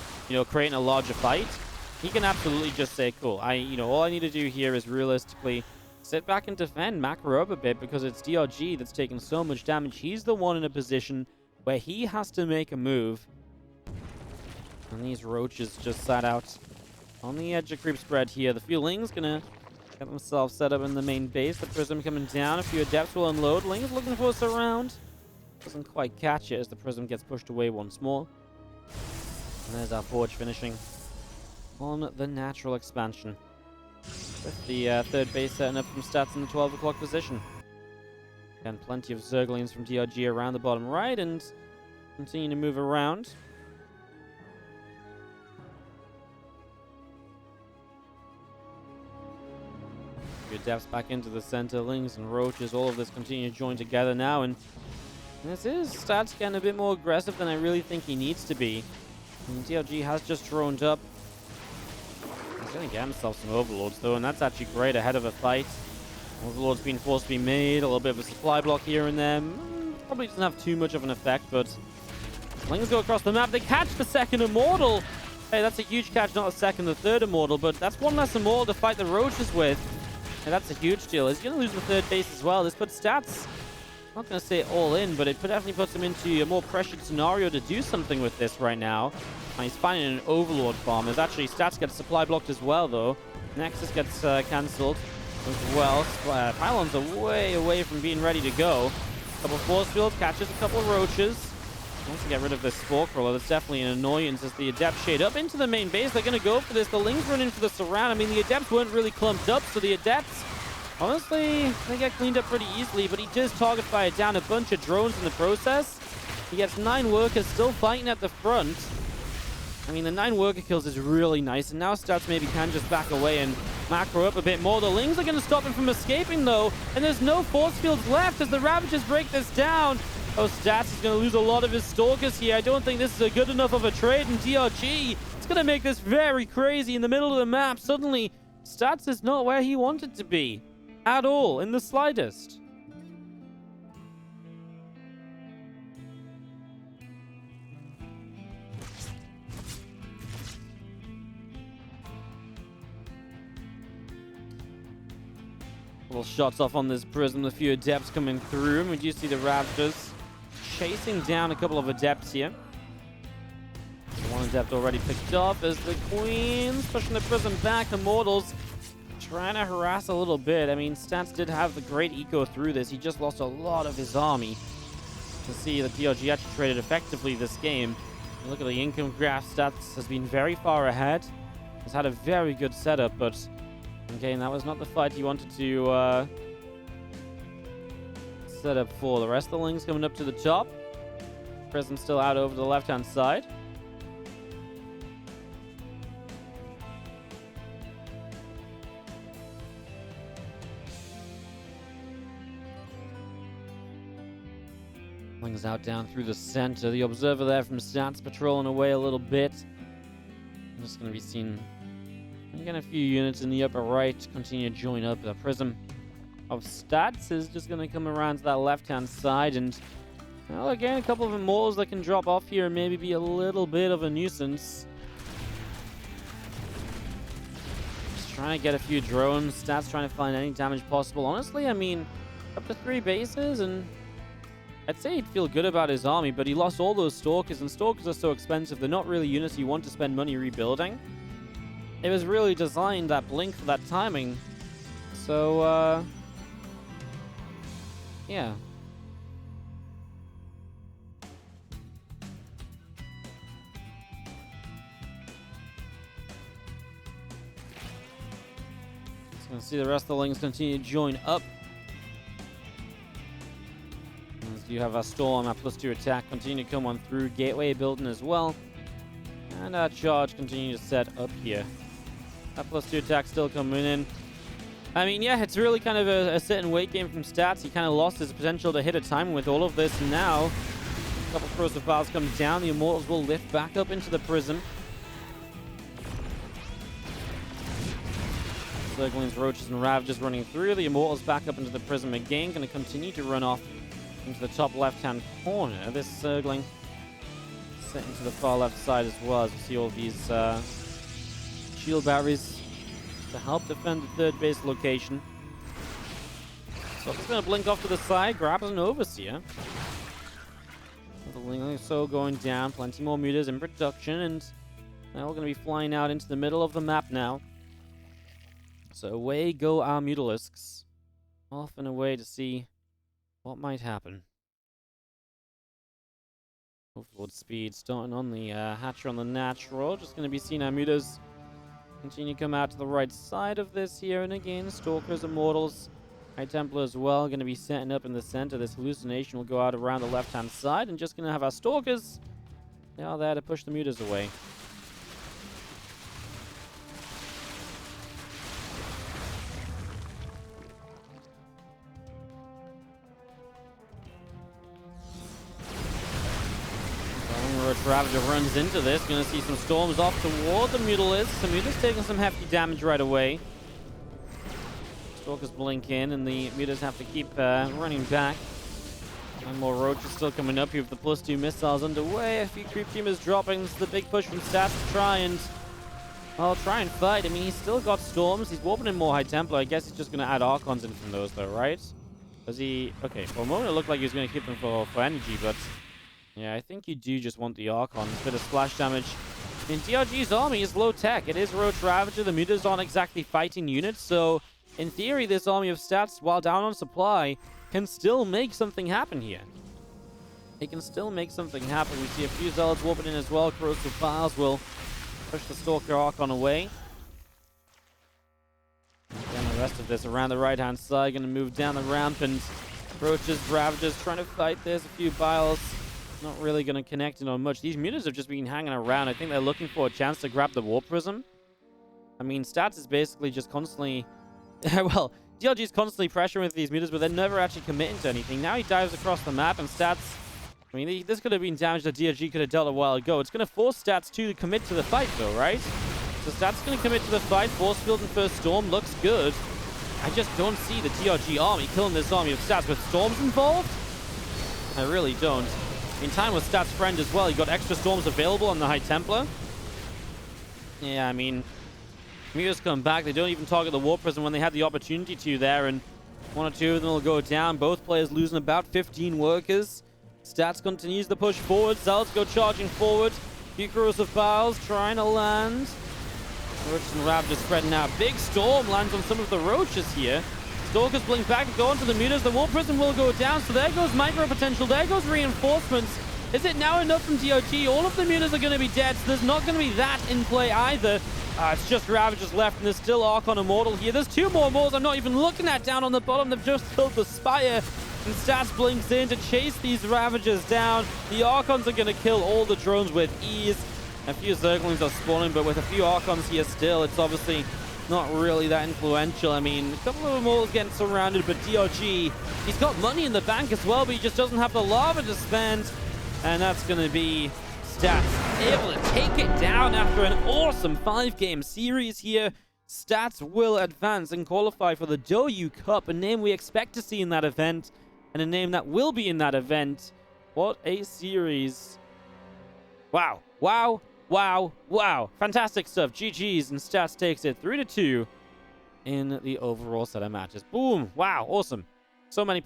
creating a larger fight. He can absolutely just say, cool, all I need to do here is realistically sit back and defend, macro up a bit, because it's DRG that's taking so much damage. He's the one in a position where he has to make a move. And these Roaches just sat out on the edge of creep spread here. The few Lings gonna get themselves set up in the main base. The Prism coming down. A few Adepts will unload. Lings looking for a surround. Doesn't quite catch it as the Prism gets pushed away once more. And there's our Forge finishing on the natural expansion. With the third base setting up from Stats in the 12 o'clock position. Again, plenty of Zerglings from DRG around the bottom right and continue to move around. Your depths back into the center, Lings and Roaches, all of this continue to join together now, and this is Stats getting a bit more aggressive than I really think he needs to be. And DRG has just droned up. He's going to get himself some Overlords though, and that's actually great ahead of a fight. Overlord's being forced to be made, a little bit of a supply block here and there. Probably doesn't have too much of an effect, but Lings go across the map. They catch the second Immortal. Hey, that's a huge catch, not a second, the third Immortal, but that's one less Immortal to fight the Roaches with. And that's a huge deal. He's going to lose the third base as well. This puts Stats, I'm not going to say all in, but it definitely puts him into a more pressured scenario to do something with this right now. And he's finding an Overlord farm. There's actually Stats gets supply blocked as well, though. Nexus gets cancelled as well. Pylons are way away from being ready to go. A couple of force fields, catches a couple of Roaches. Wants to get rid of this Spore Crawler. That's definitely an annoyance as the Adepts shade up into the main base. They're going to go for this. The Lings run in for the surround. I mean, the Adepts weren't really clumped up, so the Adepts, honestly, they get cleaned up pretty easily, but he does target fire down a bunch of drones in the process. He gets 9 workers still fighting at the front. I mean, the 9 worker kills is really nice, and now Stats maybe can just back away and macro up a bit more. The Lings are going to stop him from escaping, though, and there's no force fields left as the Ravagers break this down. Oh, Stats is going to lose a lot of his Stalkers here. I don't think this is a good enough of a trade, and DRG, it's going to make this very crazy in the middle of the map. Suddenly, Stats is not where he wanted to be at all, in the slightest. Little shots off on this Prism, a few Adepts coming through, and we do see the Raptors chasing down a couple of Adepts here. One Adept already picked up as the Queen's pushing the Prism back. Immortals trying to harass a little bit. I mean, Stats did have the great eco through this. He just lost a lot of his army. To see that DRG actually traded effectively this game. Look at the income graph. Stats has been very far ahead. Has had a very good setup, but again, that was not the fight he wanted to set up for. The rest of the Lings coming up to the top. Prism still out over the left-hand side. Lings out down through the center. The Observer there from Stats patrolling away a little bit. I'm just going to be seen again a few units in the upper right continue to join up. The Prism of Stats is just going to come around to that left-hand side, and well, again, a couple of Immortals that can drop off here and maybe be a little bit of a nuisance. Just trying to get a few drones. Stats trying to find any damage possible. Honestly, I mean, up to 3 bases, and I'd say he'd feel good about his army, but he lost all those Stalkers, and Stalkers are so expensive. They're not really units you want to spend money rebuilding. It was really designed, that blink, for that timing. So, yeah. Just gonna see the rest of the Lings continue to join up. As you have a Storm, a +2 attack, continue to come on through. Gateway building as well. And our charge continue to set up here. That +2 attack still coming in. I mean, yeah, it's really kind of a sit and wait game from Stats. He kind of lost his potential to hit a timing with all of this. And now, a couple of corrosive files come down. The Immortals will lift back up into the Prism. Zerglings, Roaches, and Ravagers running through. The Immortals back up into the Prism again. Going to continue to run off into the top left-hand corner. This Zergling sitting to the far left side as well, as we see all these shield batteries to help defend the third base location. So I'm just going to blink off to the side, grab an Overseer. The Ling so going down, plenty more mutas in production, and now we're going to be flying out into the middle of the map now. So away go our Mutalisks, off and away to see what might happen. Overlord speed starting on the Hatcher on the natural. Just going to be seeing our Mutas continue to come out to the right side of this here. And again, Stalkers, Immortals, High Templar as well. Going to be setting up in the center. This hallucination will go out around the left-hand side. And just going to have our Stalkers. They are there to push the Mutas away. Ravager runs into this. Going to see some storms off toward the Mutalisk. The Mutalisk taking some hefty damage right away. Stalkers blink in, and the Mutas have to keep running back. One more Roaches still coming up here with the +2 missiles underway. A few creep teamers dropping. This is the big push from Stats to try and fight. I mean, he's still got storms. He's warping in more High Templar. I guess he's just going to add Archons in from those, though, right? Does he? Okay, for a moment it looked like he was going to keep them for energy, but yeah, I think you do just want the Archons. A bit of splash damage. I mean, DRG's army is low tech. It is Roach Ravager. The Mutas aren't exactly fighting units, so in theory, this army of Stats, while down on supply, can still make something happen here. It can still make something happen. We see a few Zealots warping in as well. Corrosive Files will push the Stalker Archon away. And the rest of this around the right-hand side, going to move down the ramp, and Roaches, Ravagers trying to fight this. A few Biles. Not really going to connect in on much. These Mutas have just been hanging around. I think they're looking for a chance to grab the Warp Prism. I mean, Stats is basically just constantly... well, DRG is constantly pressuring with these Mutas, but they're never actually committing to anything. Now he dives across the map, and Stats... I mean, this could have been damage that DRG could have dealt a while ago. It's going to force Stats to commit to the fight, though, right? So Stats going to commit to the fight. Force field and first Storm looks good. I just don't see the DRG army killing this army of Stats with Storms involved. I really don't. In time with Stats' friend as well, you got extra Storms available on the High Templar. Yeah, I mean, Mutas come back. They don't even target the Warp Prism when they had the opportunity to there, and one or two of them will go down. Both players losing about 15 workers. Stats continues the push forward. Zealots go charging forward. Few Corrosive Files trying to land. Roaches and Ravagers spreading out. Big Storm lands on some of the Roaches here. Stalkers blink back and go onto the Mutas. The Warp Prism will go down, so there goes micro potential. There goes reinforcements. Is it now enough from DRG? All of the Mutas are going to be dead, so there's not going to be that in play either. It's just Ravagers left, and there's still Archon Immortal here. There's two more Immortals I'm not even looking at down on the bottom. They've just killed the Spire, and Stats blinks in to chase these Ravagers down. The Archons are going to kill all the drones with ease. A few Zerglings are spawning, but with a few Archons here still, it's obviously not really that influential. I mean, a couple of Immortals getting surrounded, but DRG, he's got money in the bank as well, but he just doesn't have the lava to spend. And that's going to be Stats able to take it down after an awesome 5-game series here. Stats will advance and qualify for the Douyu Cup, a name we expect to see in that event, and a name that will be in that event. What a series. Wow. Wow. Wow. Wow. Fantastic stuff. GG's, and Stats takes it 3-2 in the overall set of matches. Boom. Wow. Awesome. So many